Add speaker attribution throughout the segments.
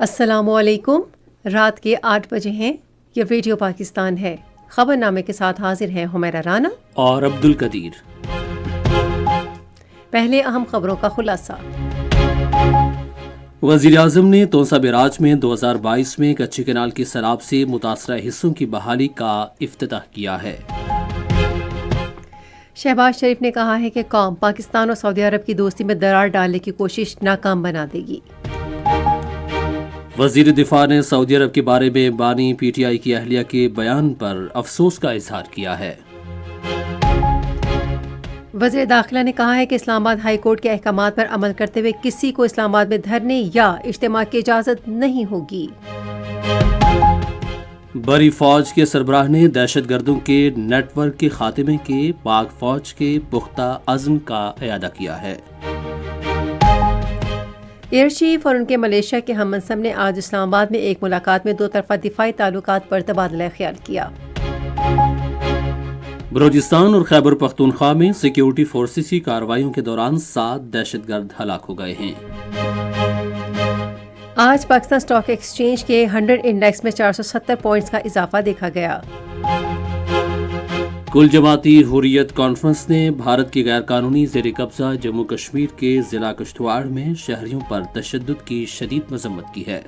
Speaker 1: السلام علیکم، رات کے 8 بجے ہیں۔ یہ ریڈیو پاکستان ہے۔ خبر نامے کے ساتھ حاضر ہیں حمیرہ رانا
Speaker 2: اور عبد القدیر۔
Speaker 1: پہلے اہم خبروں کا خلاصہ۔
Speaker 2: وزیر اعظم نے تونسا بیراج میں 2022 میں کچی کنال کی سیلاب سے متاثرہ حصوں کی بحالی کا افتتاح کیا ہے۔
Speaker 1: شہباز شریف نے کہا ہے کہ قوم پاکستان اور سعودی عرب کی دوستی میں درار ڈالنے کی کوشش ناکام بنا دے گی۔
Speaker 2: وزیر دفاع نے سعودی عرب کے بارے میں بانی پی ٹی آئی کی اہلیہ کے بیان پر افسوس کا اظہار کیا ہے۔
Speaker 1: وزیر داخلہ نے کہا ہے کہ اسلام آباد ہائی کورٹ کے احکامات پر عمل کرتے ہوئے کسی کو اسلام آباد میں دھرنے یا اجتماع کی اجازت نہیں ہوگی۔
Speaker 2: بری فوج کے سربراہ نے دہشت گردوں کے نیٹ ورک کے خاتمے کے پاک فوج کے پختہ عزم کا اعادہ کیا ہے۔
Speaker 1: ایئر چیف اور ان کے ملیشیا کے ہم منصب نے آج اسلام آباد میں ایک ملاقات میں دو طرفہ دفاعی تعلقات پر تبادلہ خیال کیا۔
Speaker 2: بلوچستان اور خیبر پختونخوا میں سیکیورٹی فورسز کی کارروائیوں کے دوران 7 دہشت گرد ہلاک ہو گئے ہیں۔
Speaker 1: آج پاکستان اسٹاک ایکسچینج کے 100 انڈیکس میں 470 پوائنٹس کا اضافہ دیکھا گیا۔
Speaker 2: کل جماعتی حریت کانفرنس نے بھارت کی غیر قانونی زیر قبضہ جموں کشمیر کے ضلع کشتواڑ میں شہریوں پر تشدد کی شدید مذمت کی ہے۔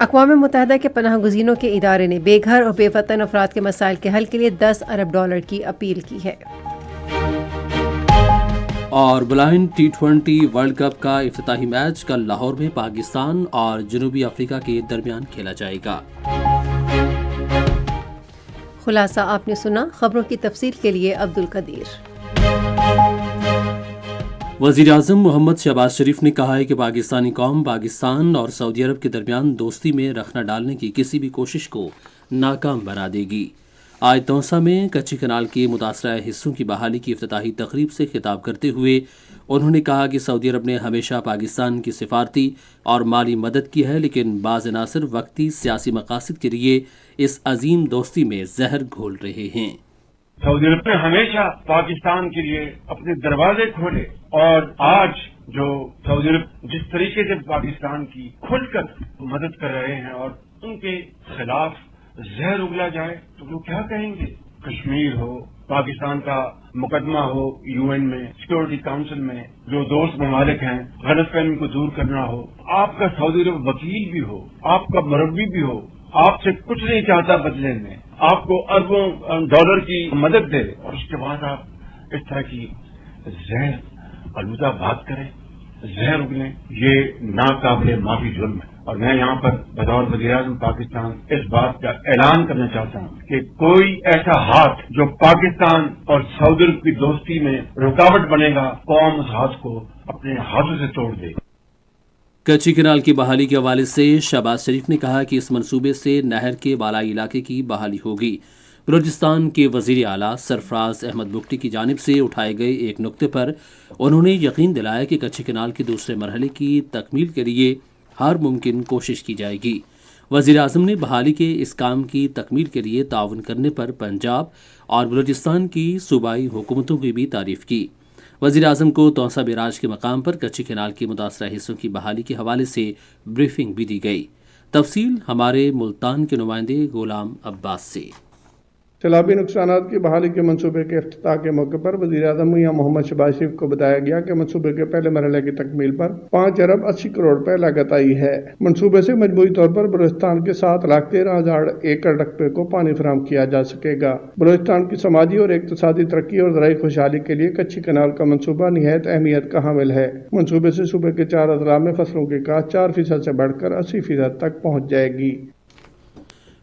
Speaker 1: اقوام متحدہ کے پناہ گزینوں کے ادارے نے بے گھر اور بے وطن افراد کے مسائل کے حل کے لیے $10 ارب کی اپیل کی ہے۔
Speaker 2: اور بلائنڈ T20 ورلڈ کپ کا افتتاحی میچ کل لاہور میں پاکستان اور جنوبی افریقہ کے درمیان کھیلا جائے گا۔
Speaker 1: خلاصہ آپ نے سنا۔ خبروں کی تفصیل کے لیے عبد القدیر۔
Speaker 2: وزیر اعظم محمد شہباز شریف نے کہا ہے کہ پاکستانی قوم پاکستان اور سعودی عرب کے درمیان دوستی میں رخنہ ڈالنے کی کسی بھی کوشش کو ناکام بنا دے گی۔ آج تونسا میں کچی کنال کے متاثرہ حصوں کی بحالی کی افتتاحی تقریب سے خطاب کرتے ہوئے انہوں نے کہا کہ سعودی عرب نے ہمیشہ پاکستان کی سفارتی اور مالی مدد کی ہے، لیکن بعض عناصر وقتی سیاسی مقاصد کے لیے اس عظیم دوستی میں زہر گھول رہے ہیں۔
Speaker 3: سعودی عرب نے ہمیشہ پاکستان کے لیے اپنے دروازے کھولے، اور آج جو سعودی عرب جس طریقے سے پاکستان کی کھل کر مدد کر رہے ہیں اور ان کے خلاف زہر اگلا جائے تو وہ کیا کہیں گے؟ کشمیر ہو، پاکستان کا مقدمہ ہو UN میں، سیکورٹی کاؤنسل میں، جو دوست ممالک ہیں غلط فہمی کو دور کرنا ہو، آپ کا سعودی عرب وکیل بھی ہو، آپ کا مربی بھی ہو، آپ سے کچھ نہیں چاہتا بدلے میں، آپ کو اربوں ڈالر کی مدد دے، اور اس کے بعد آپ اس طرح کی زہر آلودہ بات کریں، زہر اگلیں، یہ ناقابل معافی جرم ہے۔ اور میں یہاں پر بطور وزیر اعظم پاکستان اس بات کا اعلان کرنا چاہتا ہوں کہ کوئی ایسا ہاتھ جو پاکستان اور سعودی عرب کی دوستی میں رکاوٹ بنے گا، قوم اس ہاتھ کو اپنے ہاتھوں سے توڑ دے گا۔
Speaker 2: کچی کنال کی بحالی کے حوالے سے شہباز شریف نے کہا کہ اس منصوبے سے نہر کے بالائی علاقے کی بحالی ہوگی۔ بلوچستان کے وزیر اعلیٰ سرفراز احمد بگٹی کی جانب سے اٹھائے گئے ایک نکتے پر انہوں نے یقین دلایا کہ کچی کنال کے دوسرے مرحلے کی تکمیل کے لیے ہر ممکن کوشش کی جائے گی۔ وزیر اعظم نے بحالی کے اس کام کی تکمیل کے لیے تعاون کرنے پر پنجاب اور بلوچستان کی صوبائی حکومتوں کی بھی تعریف کی۔ وزیر اعظم کو تونسا بیراج کے مقام پر کچی کنال کے متاثرہ حصوں کی بحالی کے حوالے سے بریفنگ بھی دی گئی۔ تفصیل ہمارے ملتان کے نمائندے غلام عباس سے۔
Speaker 4: سیلابی نقصانات کی بحالی کے منصوبے کے افتتاح کے موقع پر وزیر اعظم میاں محمد شہباز شریف کو بتایا گیا کہ منصوبے کے پہلے مرحلے کی تکمیل پر 5 ارب 80 کروڑ روپے لاگت آئی ہے۔ منصوبے سے مجموعی طور پر بلوچستان کے 7,13,000 ایکڑ رقبے کو پانی فراہم کیا جا سکے گا۔ بلوچستان کی سماجی اور اقتصادی ترقی اور زرعی خوشحالی کے لیے کچی کنال کا منصوبہ نہایت اہمیت کا حامل ہے۔ منصوبے سے صوبے کے 4 اضلاع میں فصلوں کی کاشت 4% سے بڑھ کر 80% تک پہنچ جائے گی۔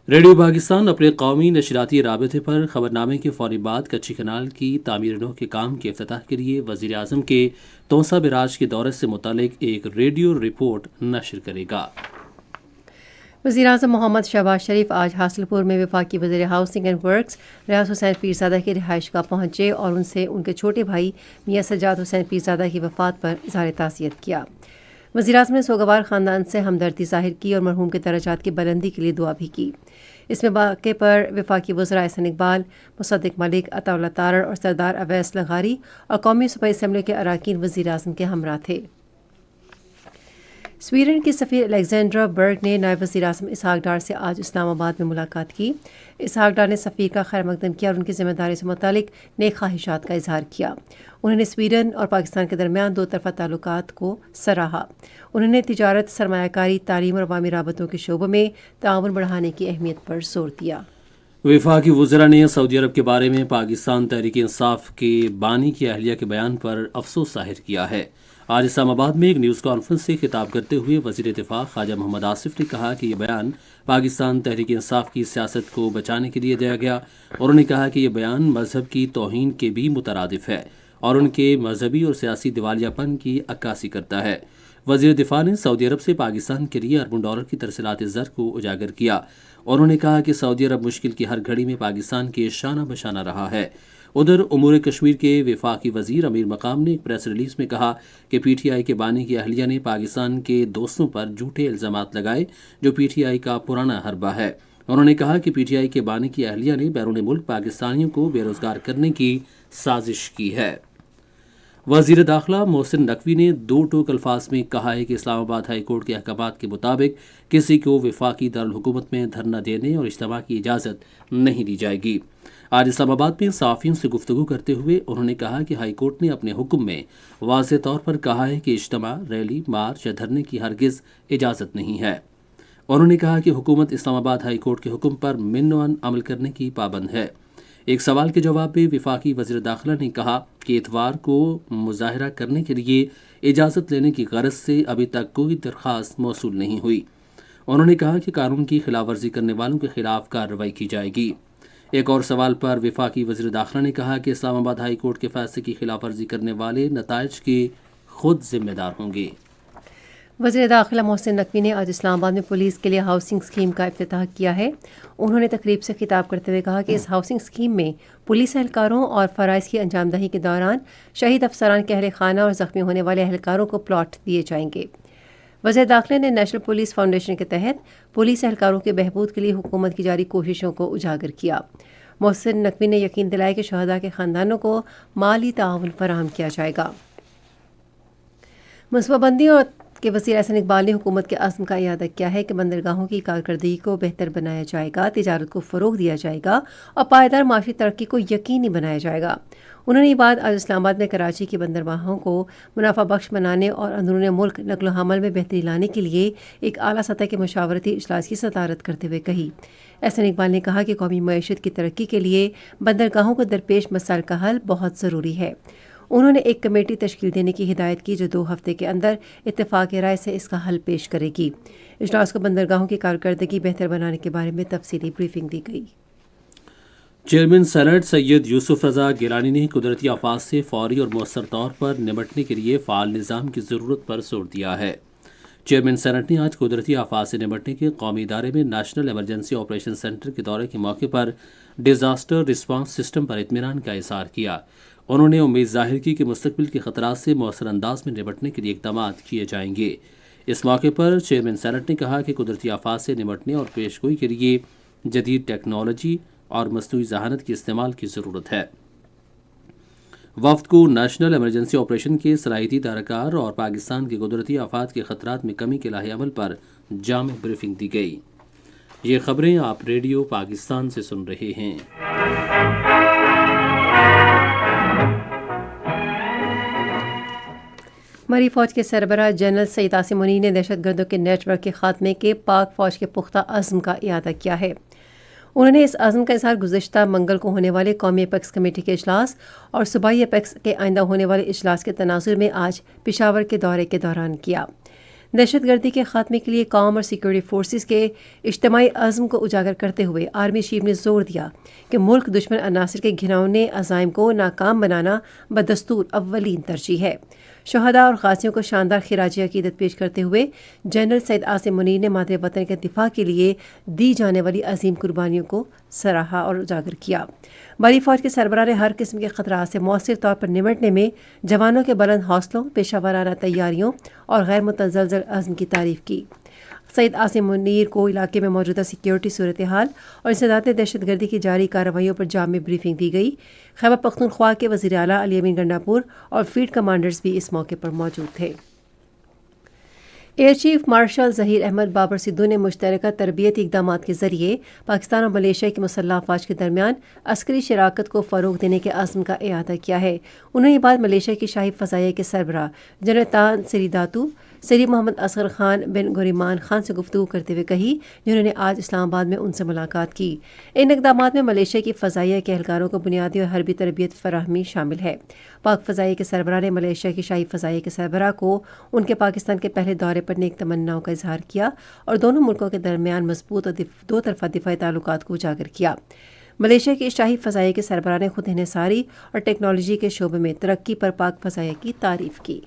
Speaker 2: ریڈیو پاکستان اپنے قومی نشریاتی رابطے پر خبرنامے کے فوری بعد کچی کنال کی تعمیر نو کے کام کے افتتاح کے لیے وزیر اعظم کے تونسا بیراج کے دورے سے متعلق ایک ریڈیو رپورٹ نشر کرے گا۔
Speaker 1: وزیر اعظم محمد شہباز شریف آج حاصل پور میں وفاقی وزیر ہاؤسنگ اینڈ ورکس ریاض حسین پیرزادہ کی رہائش گاہ پہنچے اور ان سے ان کے چھوٹے بھائی میاں سجاد حسین پیرزادہ کی وفات پر اظہار تعزیت کیا۔ وزیراعظم نے سوگوار خاندان سے ہمدردی ظاہر کی اور مرحوم کے درجات کی بلندی کے لیے دعا بھی کی۔ اس میں موقع پر وفاقی وزراء احسن اقبال، مصدق ملک، عطا اللہ تارڑ اور سردار اویس لغاری اور قومی صوبائی اسمبلی کے اراکین وزیراعظم کے ہمراہ تھے۔ سویڈن کی سفیر الیگزینڈرا برگ نے نائب وزیر اعظم اسحاق ڈار سے آج اسلام آباد میں ملاقات کی۔ اسحاق ڈار نے سفیر کا خیر مقدم کیا اور ان کی ذمہ داری سے متعلق نیک خواہشات کا اظہار کیا۔ انہوں نے سویڈن اور پاکستان کے درمیان دو طرفہ تعلقات کو سراہا۔ انہوں نے تجارت، سرمایہ کاری، تعلیم اور عوامی رابطوں کے شعبوں میں تعاون بڑھانے کی اہمیت پر زور دیا۔
Speaker 2: وفاقی وزراء نے سعودی عرب کے بارے میں پاکستان تحریک انصاف کے بانی کی اہلیہ کے بیان پر افسوس ظاہر کیا ہے۔ آج اسلام آباد میں ایک نیوز کانفرنس سے خطاب کرتے ہوئے وزیر دفاع خواجہ محمد آصف نے کہا کہ یہ بیان پاکستان تحریک انصاف کی سیاست کو بچانے کے لیے دیا گیا، اور انہوں نے کہا کہ یہ بیان مذہب کی توہین کے بھی مترادف ہے اور ان کے مذہبی اور سیاسی دیوالیہ پن کی عکاسی کرتا ہے۔ وزیر دفاع نے سعودی عرب سے پاکستان کے لیے اربوں ڈالر کی ترسیلات زر کو اجاگر کیا، اور انہوں نے کہا کہ سعودی عرب مشکل کی ہر گھڑی میں پاکستان کے شانہ بشانہ رہا ہے۔ ادھر امور کشمیر کے وفاقی وزیر امیر مقام نے ایک پریس ریلیز میں کہا کہ پی ٹی آئی کے بانی کی اہلیہ نے پاکستان کے دوستوں پر جھوٹے الزامات لگائے جو پی ٹی آئی کا پرانا حربہ ہے۔ انہوں نے کہا کہ پی ٹی آئی کے بانی کی اہلیہ نے بیرون ملک پاکستانیوں کو بے روزگار کرنے کی سازش کی ہے۔ وزیر داخلہ محسن نقوی نے دو ٹوک الفاظ میں کہا ہے کہ اسلام آباد ہائی کورٹ کے احکامات کے مطابق کسی کو وفاقی دارالحکومت میں دھرنا دینے اور اجتماع کی اجازت نہیں دی جائے گی۔ آج اسلام آباد میں صحافیوں سے گفتگو کرتے ہوئے انہوں نے کہا کہ ہائی کورٹ نے اپنے حکم میں واضح طور پر کہا ہے کہ اجتماع، ریلی، مارچ یا دھرنے کی ہرگز اجازت نہیں ہے۔ انہوں نے کہا کہ حکومت اسلام آباد ہائی کورٹ کے حکم پر من و عن عمل کرنے کی پابند ہے۔ ایک سوال کے جواب میں وفاقی وزیر داخلہ نے کہا کہ اتوار کو مظاہرہ کرنے کے لیے اجازت لینے کی غرض سے ابھی تک کوئی درخواست موصول نہیں ہوئی۔ انہوں نے کہا کہ قانون کی خلاف ورزی کرنے والوں کے خلاف کارروائی کی جائے گی۔ ایک اور سوال پر وفاقی وزیر داخلہ نے کہا کہ اسلام آباد ہائی کورٹ کے فیصلے کی خلاف ورزی کرنے والے نتائج کے خود ذمہ دار ہوں گے۔
Speaker 1: وزیر داخلہ محسن نقوی نے آج اسلام آباد میں پولیس کے لیے ہاؤسنگ اسکیم کا افتتاح کیا ہے۔ انہوں نے تقریب سے خطاب کرتے ہوئے کہا کہ اس ہاؤسنگ اسکیم میں پولیس اہلکاروں اور فرائض کی انجام دہی کے دوران شہید افسران کے اہل خانہ اور زخمی ہونے والے اہلکاروں کو پلاٹ دیے جائیں گے۔ وزیر داخلہ نے نیشنل پولیس فاؤنڈیشن کے تحت پولیس اہلکاروں کے بہبود کے لیے حکومت کی جاری کوششوں کو اجاگر کیا۔ محسن نقوی نے یقین دلایا کہ شہداء کے خاندانوں کو مالی تعاون فراہم کیا جائے گا۔ منصوبہ بندی اور کے وزیر احسن اقبال نے حکومت کے عزم کا اعادہ کیا ہے کہ بندرگاہوں کی کارکردگی کو بہتر بنایا جائے گا، تجارت کو فروغ دیا جائے گا اور پائیدار معاشی ترقی کو یقینی بنایا جائے گا۔ انہوں نے یہ بات آج اسلام آباد میں کراچی کی بندرگاہوں کو منافع بخش بنانے اور اندرون ملک نقل و حمل میں بہتری لانے کے لیے ایک اعلیٰ سطح کے مشاورتی اجلاس کی صدارت کرتے ہوئے کہی۔ احسن اقبال نے کہا کہ قومی معیشت کی ترقی کے لیے بندرگاہوں کو درپیش مسائل کا حل بہت ضروری ہے۔ انہوں نے ایک کمیٹی تشکیل دینے کی ہدایت کی جو 2 ہفتے کے اندر اتفاق رائے سے اس کا حل پیش کرے گی۔ اجلاس کو بندرگاہوں کی کارکردگی بہتر بنانے کے بارے میں تفصیلی بریفنگ دی گئی۔
Speaker 2: چیئرمین سینٹ سید یوسف رضا گیلانی نے قدرتی آفات سے فوری اور مؤثر طور پر نمٹنے کے لیے فعال نظام کی ضرورت پر زور دیا ہے۔ چیئرمین سینٹ نے آج قدرتی آفات سے نمٹنے کے قومی ادارے میں نیشنل ایمرجنسی آپریشن سینٹر کے دورے کے موقع پر ڈیزاسٹر رسپانس سسٹم پر اطمینان کا اظہار کیا۔ انہوں نے امید ظاہر کی کہ مستقبل کے خطرات سے مؤثر انداز میں نمٹنے کے لیے اقدامات کیے جائیں گے۔ اس موقع پر چیئرمین سینٹ نے کہا کہ قدرتی آفات سے نمٹنے اور پیش گوئی کے لیے جدید ٹیکنالوجی اور مصنوعی ذہانت کے استعمال کی ضرورت ہے۔ وفد کو نیشنل ایمرجنسی آپریشن کے صلاحیتی ادارکار اور پاکستان کے قدرتی آفات کے خطرات میں کمی کے لاحِ عمل پر جامع بریفنگ دی گئی۔ یہ خبریں آپ ریڈیو پاکستان سے سن رہے ہیں۔
Speaker 1: مری فوج کے سربراہ جنرل سید عاصم منیر نے دہشت گردوں کے نیٹ ورک کے خاتمے کے پاک فوج کے پختہ عزم کا اعادہ کیا ہے۔ انہوں نے اس عزم کا اظہار گزشتہ منگل کو ہونے والے قومی اپیکس کمیٹی کے اجلاس اور صوبائی اپیکس کے آئندہ ہونے والے اجلاس کے تناظر میں آج پشاور کے دورے کے دوران کیا۔ دہشت گردی کے خاتمے کے لیے قوم اور سیکورٹی فورسز کے اجتماعی عزم کو اجاگر کرتے ہوئے آرمی چیف نے زور دیا کہ ملک دشمن عناصر کے گھناؤنے عزائم کو ناکام بنانا بدستور اولین ترجیح ہے۔ شہداء اور غازیوں کو شاندار خراج عقیدت پیش کرتے ہوئے جنرل سید عاصم منیر نے مادر وطن کے دفاع کے لیے دی جانے والی عظیم قربانیوں کو سراہا اور اجاگر کیا۔ بھاری فوج کے سربراہ نے ہر قسم کے خطرات سے مؤثر طور پر نمٹنے میں جوانوں کے بلند حوصلوں، پیشہ ورانہ تیاریوں اور غیر متزلزل عزم کی تعریف کی۔ سید عاصم منیر کو علاقے میں موجودہ سیکیورٹی صورتحال اور انسداد دہشت گردی کی جاری کارروائیوں پر جامع بریفنگ دی گئی۔ خیبر پختونخوا کے وزیر اعلیٰ علی امین گنڈاپور اور فیلڈ کمانڈرز بھی اس موقع پر موجود تھے۔ Air chief marshal Zaheer Ahmed Babar Sidhu نے مشترکہ تربیتی اقدامات کے ذریعے پاکستان اور ملیشیا کی مسلح افواج کے درمیان عسکری شراکت کو فروغ دینے کے عزم کا اعادہ کیا ہے۔ انہوں نے یہ بات ملیشیا کی شاہی فضائیہ کے سربراہ جنرل تان سری داتو سری محمد اصغر خان بن گوریمان خان سے گفتگو کرتے ہوئے کہی، جنہوں نے آج اسلام آباد میں ان سے ملاقات کی۔ ان اقدامات میں ملیشیا کی فضائیہ کے اہلکاروں کو بنیادی اور حربی تربیت فراہمی شامل ہے۔ پاک فضائیہ کے سربراہ نے ملیشیا کی شاہی فضائیہ کے سربراہ کو ان کے پاکستان کے پہلے دورے پر نیک تمناؤں کا اظہار کیا اور دونوں ملکوں کے درمیان مضبوط اور دو طرفہ دفاعی تعلقات کو اجاگر کیا۔ ملیشیا کی شاہی فضائیہ کے سربراہ نے خود انحصاری اور ٹیکنالوجی کے شعبے میں ترقی پر پاک فضائیہ کی تعریف کی۔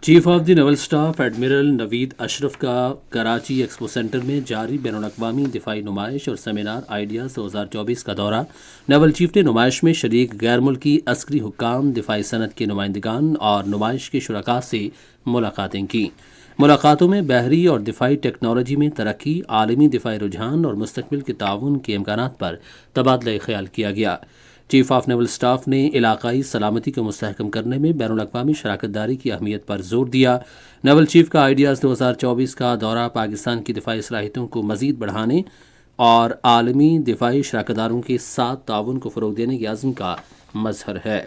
Speaker 2: Chief of the naval staff admiral Naveed Ashraf کا کراچی ایکسپو سینٹر میں جاری بین الاقوامی دفاعی نمائش اور سیمینار آئیڈیاز 2024 کا دورہ۔ نیول چیف نے نمائش میں شریک غیر ملکی عسکری حکام، دفاعی صنعت کے نمائندگان اور نمائش کے شرکاء سے ملاقاتیں کی۔ ملاقاتوں میں بحری اور دفاعی ٹیکنالوجی میں ترقی، عالمی دفاعی رجحان اور مستقبل کے تعاون کے امکانات پر تبادلہ خیال کیا گیا۔ چیف آف نیول اسٹاف نے علاقائی سلامتی کو مستحکم کرنے میں بین الاقوامی شراکت داری کی اہمیت پر زور دیا۔ نیول چیف کا آئیڈیاز 2024 کا دورہ پاکستان کی دفاعی صلاحیتوں کو مزید بڑھانے اور عالمی دفاعی شراکت داروں کے ساتھ تعاون کو فروغ دینے کے عزم کا مظہر ہے۔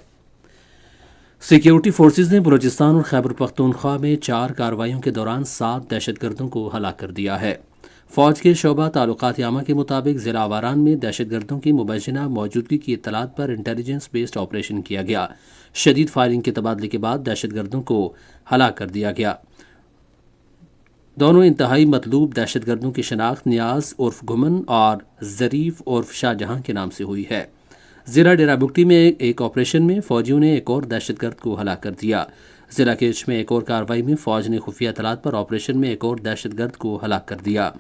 Speaker 2: سیکیورٹی فورسز نے بلوچستان اور خیبر پختونخوا میں 4 کارروائیوں کے دوران 7 دہشت گردوں کو ہلاک کر دیا ہے۔ فوج کے شعبہ تعلقات عامہ کے مطابق ضلع آواران میں دہشت گردوں کی مبینہ موجودگی کی اطلاعات پر انٹیلیجنس بیسڈ آپریشن کیا گیا۔ شدید فائرنگ کے تبادلے کے بعد دہشت گردوں کو ہلاک کر دیا گیا۔ دونوں انتہائی مطلوب دہشت گردوں کی شناخت نیاز عرف گھمن اور ظریف عرف شاہ جہاں کے نام سے ہوئی ہے۔ ضلع ڈیرہ بگٹی میں ایک آپریشن میں فوجیوں نے ایک اور دہشت گرد کو ہلاک کر دیا۔ ضلع کیچ میں ایک اور کارروائی میں فوج نے خفیہ اطلاعات پر آپریشن میں ایک اور دہشت گرد کو ہلاک کر دیا۔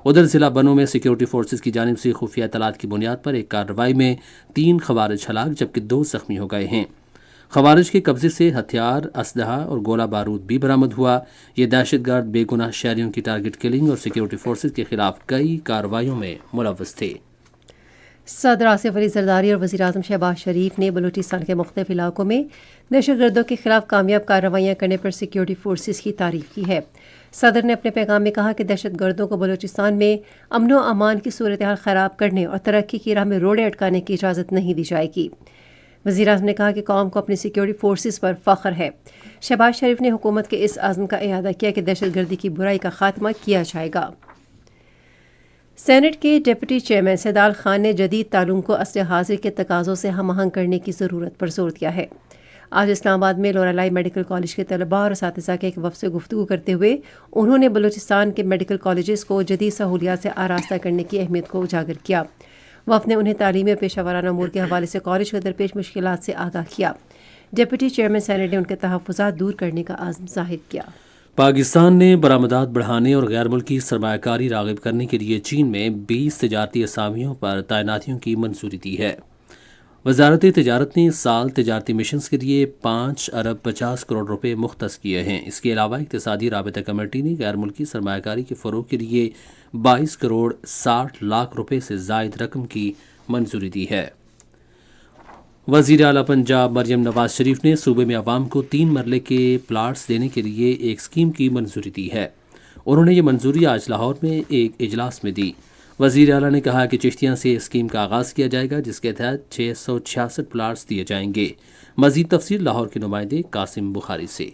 Speaker 2: ادھر ضلع بنوں میں سیکیورٹی فورسز کی جانب سے خفیہ اطلاعات کی بنیاد پر ایک کارروائی میں 3 خوارج ہلاک جبکہ 2 زخمی ہو گئے ہیں۔ خوارج کے قبضے سے ہتھیار، اسلحہ اور گولہ بارود بھی برآمد ہوا۔ یہ دہشت گرد بے گناہ شہریوں کی ٹارگٹ کلنگ اور سیکیورٹی فورسز کے خلاف کئی کارروائیوں میں ملوث تھے۔
Speaker 1: صدر آصف علی زرداری اور وزیر اعظم شہباز شریف نے بلوچستان کے مختلف علاقوں میں دہشت گردوں کے خلاف کامیاب کارروائیاں کرنے پر سیکیورٹی فورسز کی تعریف کی ہے۔ صدر نے اپنے پیغام میں کہا کہ دہشت گردوں کو بلوچستان میں امن و امان کی صورتحال خراب کرنے اور ترقی کی راہ میں روڑے اٹکانے کی اجازت نہیں دی جائے گی۔ وزیر اعظم نے کہا کہ قوم کو اپنی سیکیورٹی فورسز پر فخر ہے۔ شہباز شریف نے حکومت کے اس عزم کا اعادہ کیا کہ دہشت گردی کی برائی کا خاتمہ کیا جائے گا۔ سینٹ کے ڈپٹی چیئرمین سیدال خان نے جدید تعلیم کو عصر حاضر کے تقاضوں سے ہم آہنگ کرنے کی ضرورت پر زور دیا ہے۔ آج اسلام آباد میں لورالائی میڈیکل کالج کے طلباء اور اساتذہ کے ایک وفد سے گفتگو کرتے ہوئے انہوں نے بلوچستان کے میڈیکل کالجز کو جدید سہولیات سے آراستہ کرنے کی اہمیت کو اجاگر کیا۔ وفد نے انہیں تعلیمی اور پیشہ ورانہ امور کے حوالے سے کالج کے درپیش مشکلات سے آگاہ کیا۔ ڈپٹی چیئرمین سینٹ نے ان کے تحفظات دور کرنے کا عزم ظاہر کیا۔
Speaker 2: پاکستان نے برآمدات بڑھانے اور غیر ملکی سرمایہ کاری راغب کرنے کے لیے چین میں 20 تجارتی اسامیوں پر تعیناتیوں کی منظوری دی ہے۔ وزارت تجارت نے اس سال تجارتی مشنز کے لیے 5 ارب 50 کروڑ روپے مختص کیے ہیں۔ اس کے علاوہ اقتصادی رابطہ کمیٹی نے غیر ملکی سرمایہ کاری کے فروغ کے لیے 22 کروڑ 60 لاکھ روپے سے زائد رقم کی منظوری دی ہے۔ وزیر اعلیٰ پنجاب مریم نواز شریف نے صوبے میں عوام کو 3 مرلے کے پلاٹس دینے کے لیے ایک اسکیم کی منظوری دی ہے۔ انہوں نے یہ منظوری آج لاہور میں ایک اجلاس میں دی۔ وزیر اعلیٰ نے کہا کہ چشتیاں سے اسکیم کا آغاز کیا جائے گا جس کے تحت 666 پلاٹس دیے جائیں گے۔ مزید تفصیل لاہور کے نمائندے قاسم بخاری سے۔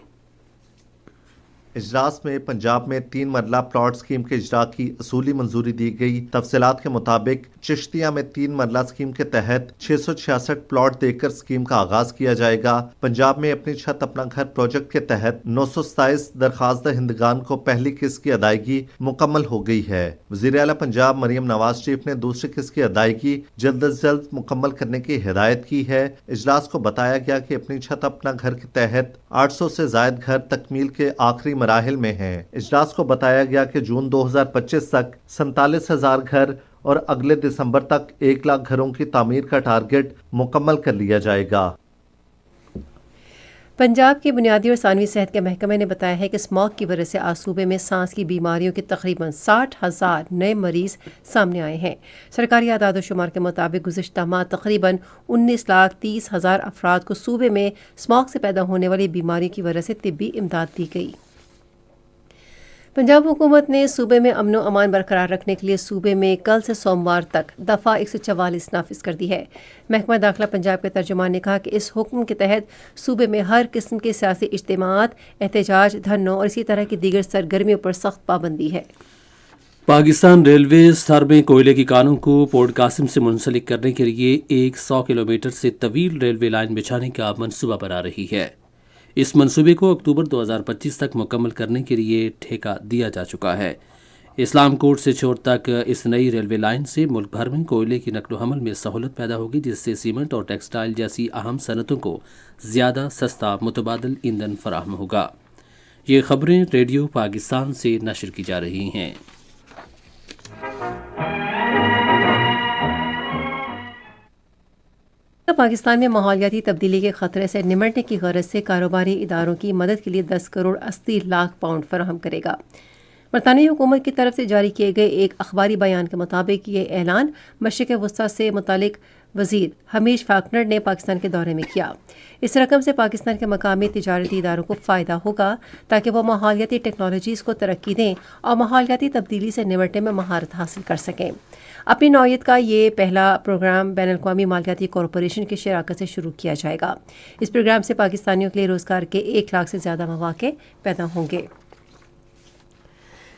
Speaker 5: اجلاس میں پنجاب میں 3 مرلہ پلاٹ اسکیم کے اجرا کی اصولی منظوری دی گئی۔ تفصیلات کے مطابق چشتیہ میں 3 مرلہ اسکیم کے تحت 666 پلاٹ دے کر اسکیم کا آغاز کیا جائے گا۔ پنجاب میں اپنی چھت اپنا گھر پروجیکٹ کے تحت 927 درخواست دہندگان کو پہلی قسط کی ادائیگی مکمل ہو گئی ہے۔ وزیر اعلیٰ پنجاب مریم نواز شریف نے دوسری قسط کی ادائیگی جلد از جلد مکمل کرنے کی ہدایت کی ہے۔ اجلاس کو بتایا گیا کہ اپنی چھت اپنا گھر کے تحت 800 سے زائد گھر تکمیل کے آخری مراحل میں ہیں۔ اجلاس کو بتایا گیا کہ جون 2025 تک 47,000 گھر اور اگلے دسمبر تک 1 لاکھ گھروں کی تعمیر کا ٹارگٹ مکمل کر لیا جائے گا۔
Speaker 1: پنجاب کے بنیادی اور ثانوی صحت کے محکمے نے بتایا ہے کہ اسموگ کی وجہ سے آج صوبے میں سانس کی بیماریوں کے تقریباً 60,000 نئے مریض سامنے آئے ہیں۔ سرکاری اعداد و شمار کے مطابق گزشتہ ماہ تقریباً 19,30,000 افراد کو صوبے میں اسموگ سے پیدا ہونے والی بیماریوں کی وجہ سے طبی امداد دی گئی۔ پنجاب حکومت نے صوبے میں امن و امان برقرار رکھنے کے لیے صوبے میں کل سے سوموار تک دفعہ 144 نافذ کر دی ہے۔ محکمہ داخلہ پنجاب کے ترجمان نے کہا کہ اس حکم کے تحت صوبے میں ہر قسم کے سیاسی اجتماعات، احتجاج، دھرنوں اور اسی طرح کی دیگر سرگرمیوں پر سخت پابندی ہے۔
Speaker 2: پاکستان ریلویز تھر میں کوئلے کی کانوں کو پورٹ قاسم سے منسلک کرنے کے لیے 100 کلومیٹر سے طویل ریلوے لائن بچھانے کا منصوبہ بنا رہی ہے۔ اس منصوبے کو اکتوبر 2025 تک مکمل کرنے کے لیے ٹھیکہ دیا جا چکا ہے۔ اسلام کوٹ سے چھوٹ تک اس نئی ریلوے لائن سے ملک بھر میں کوئلے کی نقل و حمل میں سہولت پیدا ہوگی، جس سے سیمنٹ اور ٹیکسٹائل جیسی اہم صنعتوں کو زیادہ سستا متبادل ایندھن فراہم ہوگا۔ یہ خبریں ریڈیو پاکستان سے نشر کی جا رہی ہیں۔
Speaker 1: پاکستان میں ماحولیاتی تبدیلی کے خطرے سے نمٹنے کی غرض سے کاروباری اداروں کی مدد کے لیے 10 کروڑ 80 لاکھ پاؤنڈ فراہم کرے گا۔ برطانوی حکومت کی طرف سے جاری کیے گئے ایک اخباری بیان کے مطابق یہ اعلان مشرق وسطیٰ سے متعلق وزیر ہمیش فاکنر نے پاکستان کے دورے میں کیا۔ اس رقم سے پاکستان کے مقامی تجارتی اداروں کو فائدہ ہوگا تاکہ وہ ماحولیاتی ٹیکنالوجیز کو ترقی دیں اور ماحولیاتی تبدیلی سے نمٹنے میں مہارت حاصل کر سکیں۔ اپنی نوعیت کا یہ پہلا پروگرام بین الاقوامی مالیاتی کارپوریشن کی شراکت سے شروع کیا جائے گا۔ اس پروگرام سے پاکستانیوں کے لیے روزگار کے 1 لاکھ سے زیادہ مواقع پیدا ہوں گے۔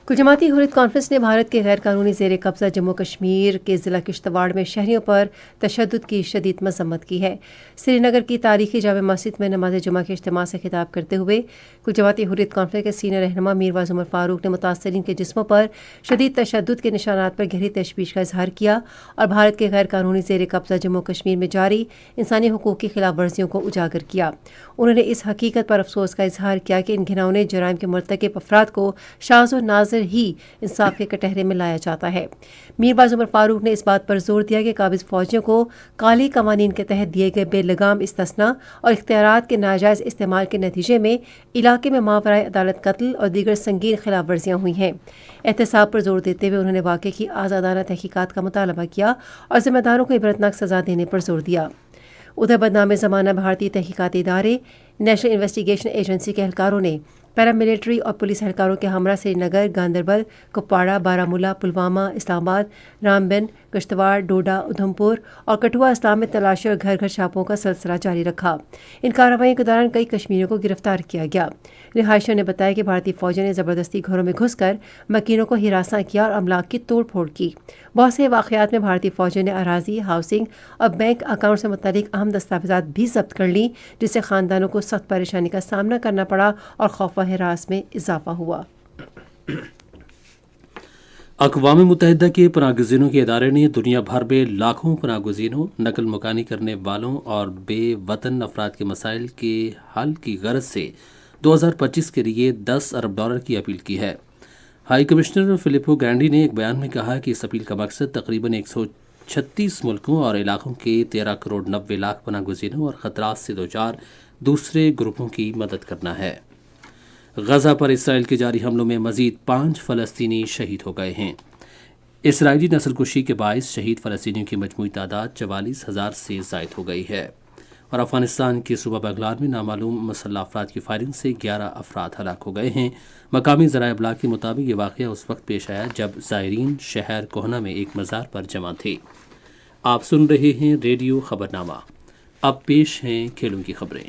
Speaker 1: کل جماعتی حریت کانفرنس نے بھارت کے غیر قانونی زیر قبضہ جموں کشمیر کے ضلع کشتواڑ میں شہریوں پر تشدد کی شدید مذمت کی ہے۔ سری نگر کی تاریخی جامع مسجد میں نماز جمعہ کے اجتماع سے خطاب کرتے ہوئے کل جماعتی حریت کانفرنس کے سینئر رہنما میرواز عمر فاروق نے متاثرین کے جسموں پر شدید تشدد کے نشانات پر گہری تشویش کا اظہار کیا اور بھارت کے غیر قانونی زیر قبضہ جموں کشمیر میں جاری انسانی حقوق کی خلاف ورزیوں کو اجاگر کیا۔ انہوں نے اس حقیقت پر افسوس کا اظہار کیا کہ ان گھناؤنے جرائم کے مرتکب افراد کو شاذ و نادر ہی انصاف کے کٹہرے میں لایا جاتا ہے۔ میرواز عمر فاروق نے اس بات پر زور دیا کہ قابض فوجیوں کو کالے قوانین کے تحت دیے گئے بے لگام استثناء اور اختیارات کے ناجائز استعمال کے نتیجے میں علاقے میں ماورائے عدالت قتل اور دیگر سنگین خلاف ورزیاں ہوئی ہیں۔ احتساب پر زور دیتے ہوئے انہوں نے واقعے کی آزادانہ تحقیقات کا مطالبہ کیا اور ذمہ داروں کو عبرتناک سزا دینے پر زور دیا۔ ادھر بدنام زمانہ بھارتی تحقیقاتی ادارے نیشنل انویسٹیگیشن ایجنسی کے اہلکاروں نے پیراملٹری اور پولیس اہلکاروں کے ہمراہ سری نگر، گاندربل، کپواڑہ، بارہمولہ، پلوامہ، اسلام آباد، رامبن، کشتواڑ، ڈوڈا، ادھمپور اور کٹھوعہ اسلام میں تلاشی اور گھر گھر چھاپوں کا سلسلہ جاری رکھا۔ ان کارروائیوں کے دوران کئی کشمیریوں کو گرفتار کیا گیا۔ رہائشیوں نے بتایا کہ بھارتی فوجوں نے زبردستی گھروں میں گھس کر مکینوں کو ہراساں کیا اور املاک کی توڑ پھوڑ کی۔ بہت سے واقعات میں بھارتی فوجوں نے اراضی، ہاؤسنگ اور بینک اکاؤنٹ سے متعلق اہم دستاویزات بھی ضبط کر لیں، جس سے خاندانوں کو سخت پریشانی کا سامنا کرنا پڑا اور خوف و ہراس میں اضافہ ہوا۔
Speaker 2: اقوام متحدہ کے پناہ گزینوں کے ادارے نے دنیا بھر میں لاکھوں پناہ گزینوں، نقل مکانی کرنے والوں اور بے وطن افراد کے مسائل کے حل کی غرض سے 2025 کے لیے $10 ارب کی اپیل کی ہے۔ ہائی کمشنر فلپو گرینڈی نے ایک بیان میں کہا کہ اس اپیل کا مقصد تقریباً 136 ملکوں اور علاقوں کے 13 کروڑ 90 لاکھ پناہ گزینوں اور خطرات سے دوچار دوسرے گروپوں کی مدد کرنا ہے۔ غزہ پر اسرائیل کے جاری حملوں میں مزید 5 فلسطینی شہید ہو گئے ہیں۔ اسرائیلی نسل کشی کے باعث شہید فلسطینیوں کی مجموعی تعداد 44,000 سے زائد ہو گئی ہے، اور افغانستان کے صوبہ بغلان میں نامعلوم مسلح افراد کی فائرنگ سے 11 افراد ہلاک ہو گئے ہیں۔ مقامی ذرائع ابلاغ کے مطابق یہ واقعہ اس وقت پیش آیا جب زائرین شہر کوہنا میں ایک مزار پر جمع تھے۔ آپ سن رہے ہیں ریڈیو خبرنامہ۔ اب پیش ہیں کھیلوں کی خبریں۔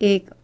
Speaker 1: 1,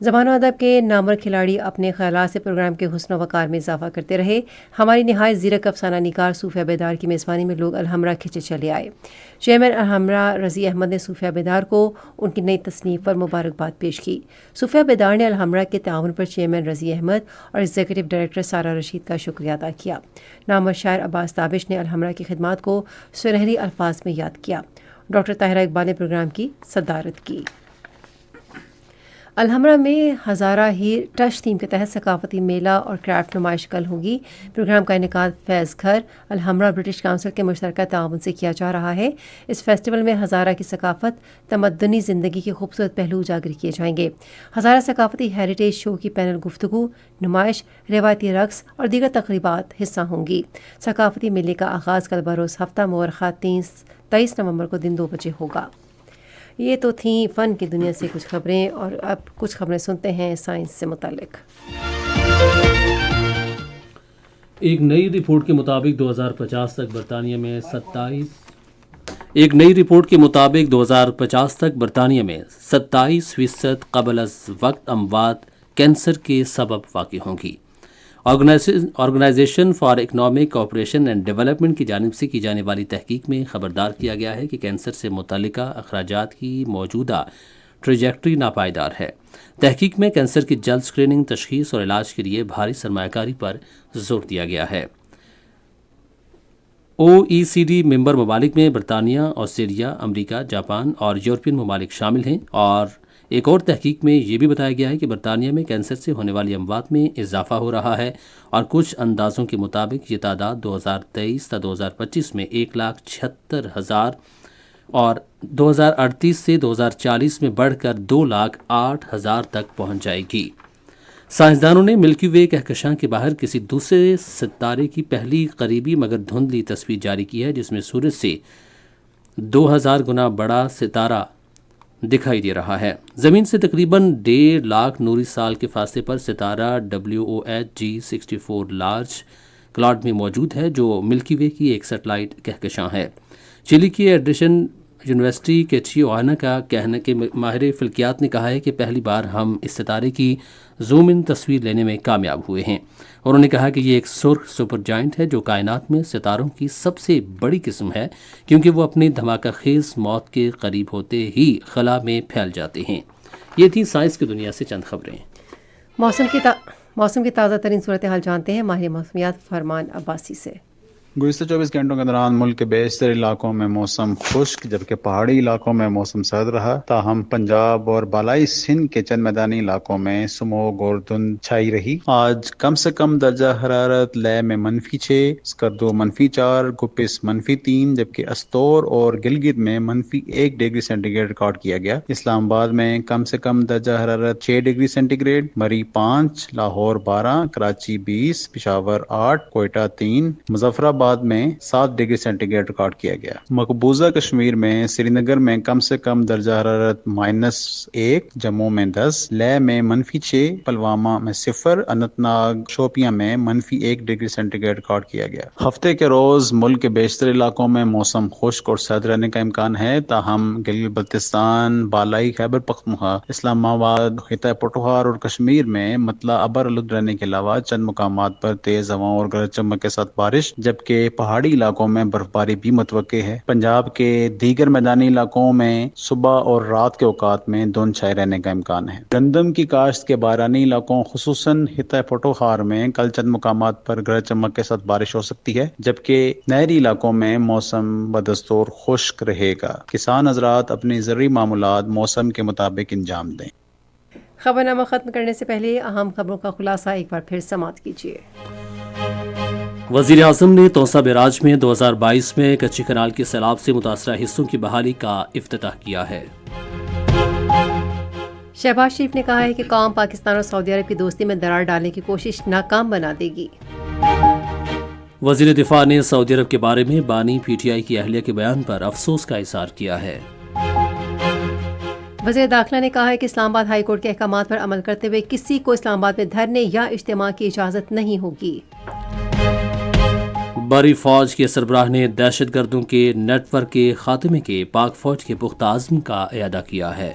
Speaker 1: زبان و ادب کے نامور کھلاڑی اپنے خیالات سے پروگرام کے حسن و وقار میں اضافہ کرتے رہے. ہماری نہایت زیرک افسانہ نگار صوفیہ بیدار کی میزبانی میں لوگ الحمرا کھنچے چلے آئے. چیئرمین الحمرا رضی احمد نے صوفیہ بیدار کو ان کی نئی تصنیف پر مبارکباد پیش کی. صوفیہ بیدار نے الحمرا کے تعاون پر چیئرمین رضی احمد اور ایگزیکٹو ڈائریکٹر سارہ رشید کا شکریہ ادا کیا. نامور شاعر عباس تابش نے الحمرا کی خدمات کو سنہری الفاظ میں یاد کیا. ڈاکٹر طاہرہ اقبال نے پروگرام کی صدارت کی. الحمرا میں ہزارہ ہیر ٹچ تھیم کے تحت ثقافتی میلہ اور کرافٹ نمائش کل ہوگی. پروگرام کا انعقاد فیض گھر الحمرا برٹش کونسل کے مشترکہ تعاون سے کیا جا رہا ہے. اس فیسٹیول میں ہزارہ کی ثقافت، تمدنی زندگی کے خوبصورت پہلو اجاگر کیے جائیں گے. ہزارہ ثقافتی ہیریٹیج شو کی پینل گفتگو، نمائش، روایتی رقص اور دیگر تقریبات حصہ ہوں گی. ثقافتی میلے کا آغاز کل بروز ہفتہ مورخہ 23 نومبر کو دن 2 بجے ہوگا. یہ تو تھیں فن کی دنیا سے کچھ خبریں، اور اب کچھ خبریں سنتے ہیں سائنس سے متعلق.
Speaker 2: ایک نئی رپورٹ کے مطابق 2050 تک برطانیہ میں 27% قبل از وقت اموات کینسر کے سبب واقع ہوں گی. Organisation for economic cooperation and development کی جانب سے کی جانے والی تحقیق میں خبردار کیا گیا ہے کہ کینسر سے متعلقہ اخراجات کی موجودہ ٹریجیکٹری ناپائیدار ہے. تحقیق میں کینسر کی جلد اسکریننگ، تشخیص اور علاج کے لیے بھاری سرمایہ کاری پر زور دیا گیا ہے. OECD ممبر ممالک میں برطانیہ، آسٹریلیا، امریکہ، جاپان اور یورپین ممالک شامل ہیں. اور ایک اور تحقیق میں یہ بھی بتایا گیا ہے کہ برطانیہ میں کینسر سے ہونے والی اموات میں اضافہ ہو رہا ہے، اور کچھ اندازوں کے مطابق یہ تعداد 2023 تا 2025 میں 1,76,000 اور 2038 سے 2040 میں بڑھ کر 2,08,000 تک پہنچ جائے گی. سائنسدانوں نے ملکی وے کہکشاں کے باہر کسی دوسرے ستارے کی پہلی قریبی مگر دھندلی تصویر جاری کی ہے، جس میں سورج سے 2000 گنا بڑا ستارہ دکھائی دے رہا ہے. زمین سے تقریباً 1.5 لاکھ نوری سال کے فاصلے پر ستارہ WOHG64 لارج کلاڈ میں موجود ہے، جو ملکی وے کی ایک سیٹلائٹ کہکشاں ہے. چلی کی ایڈیشن یونیورسٹی کے چیوانا کا کہنا کہ ماہر فلکیات نے کہا ہے کہ پہلی بار ہم اس ستارے کی زوم ان تصویر لینے میں کامیاب ہوئے ہیں. انہوں نے کہا کہ یہ ایک سرخ سپر جائنٹ ہے جو کائنات میں ستاروں کی سب سے بڑی قسم ہے، کیونکہ وہ اپنی دھماکہ خیز موت کے قریب ہوتے ہی خلا میں پھیل جاتے ہیں. یہ تھی سائنس کی دنیا سے چند خبریں.
Speaker 1: موسم کی تازہ ترین صورتحال جانتے ہیں ماہر موسمیات فرمان عباسی سے.
Speaker 6: گزشتہ 24 گھنٹوں کے دوران ملک کے بیشتر علاقوں میں موسم خشک جبکہ پہاڑی علاقوں میں موسم سرد رہا. تاہم پنجاب اور بالائی سندھ کے چند میدانی علاقوں میں سموگ اور دھند چھائی رہی. آج کم سے کم درجہ حرارت لے میں -6، اسکردو -4، گپس -3، جبکہ استور اور گلگت میں -1 ڈگری سینٹی گریڈ ریکارڈ کیا گیا. اسلام آباد میں کم سے کم درجہ حرارت 6 ڈگری سینٹی گریڈ، مری 5، لاہور 12، کراچی 20، پشاور 8، کوئٹہ 3، مظفر آباد میں 7 ڈگری سینٹی گریڈ ریکارڈ کیا گیا. مقبوضہ کشمیر میں سری نگر میں کم سے کم درجہ حرارت -1، جموں میں 10، لے میں -6، پلوامہ میں 0، اننت ناگ شوپیاں میں -1 ڈگری سینٹی گریڈ ریکارڈ کیا گیا. ہفتے کے روز ملک کے بیشتر علاقوں میں موسم خشک اور سرد رہنے کا امکان ہے. تاہم گلگت بلتستان، بالائی خیبر پختونخوا، اسلام آباد، خطہ پٹوہار اور کشمیر میں مطلع ابر آلود رہنے کے علاوہ چند مقامات پر تیز ہواؤں اور گرج چمک کے ساتھ بارش، جبکہ پہاڑی علاقوں میں برفباری بھی متوقع ہے. پنجاب کے دیگر میدانی علاقوں میں صبح اور رات کے اوقات میں دھند چھائے رہنے کا امکان ہے. گندم کی کاشت کے بارانی علاقوں خصوصاً خطہ پٹوہار میں کل چند مقامات پر گرج چمک کے ساتھ بارش ہو سکتی ہے، جبکہ نہری علاقوں میں موسم بدستور خشک رہے گا. کسان حضرات اپنی زرعی معمولات موسم کے مطابق انجام دیں.
Speaker 1: خبرنامہ ختم کرنے سے پہلے اہم خبروں کا خلاصہ ایک بار پھر سماعت کیجیے.
Speaker 2: وزیر اعظم نے توسا بیراج میں 2022 میں کچی کنال کے سیلاب سے متاثرہ حصوں کی بحالی کا افتتاح کیا ہے.
Speaker 1: شہباز شریف نے کہا ہے کہ قوم پاکستان اور سعودی عرب کی دوستی میں درار ڈالنے کی کوشش ناکام بنا دے گی.
Speaker 2: وزیر دفاع نے سعودی عرب کے بارے میں بانی PTI کی اہلیہ کے بیان پر افسوس کا اظہار کیا ہے.
Speaker 1: وزیر داخلہ نے کہا ہے کہ اسلام آباد ہائی کورٹ کے احکامات پر عمل کرتے ہوئے کسی کو اسلام آباد میں دھرنے یا اجتماع کی اجازت نہیں ہوگی.
Speaker 2: بری فوج کے سربراہ نے دہشت گردوں کے نیٹ ورک کے خاتمے کے پاک فوج کے پختہ عزم کا اعادہ کیا ہے.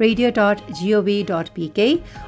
Speaker 1: radio.gov.pk